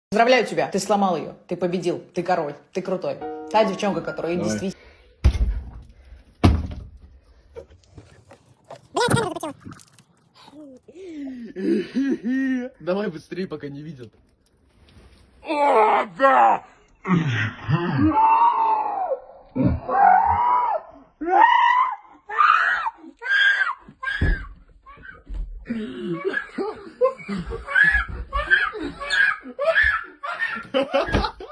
Поздравляю тебя, ты сломал ее, ты победил, ты король, ты крутой. Та девчонка, которая действительно... Давай быстрее, пока не видят. О, да! Ha ha ha!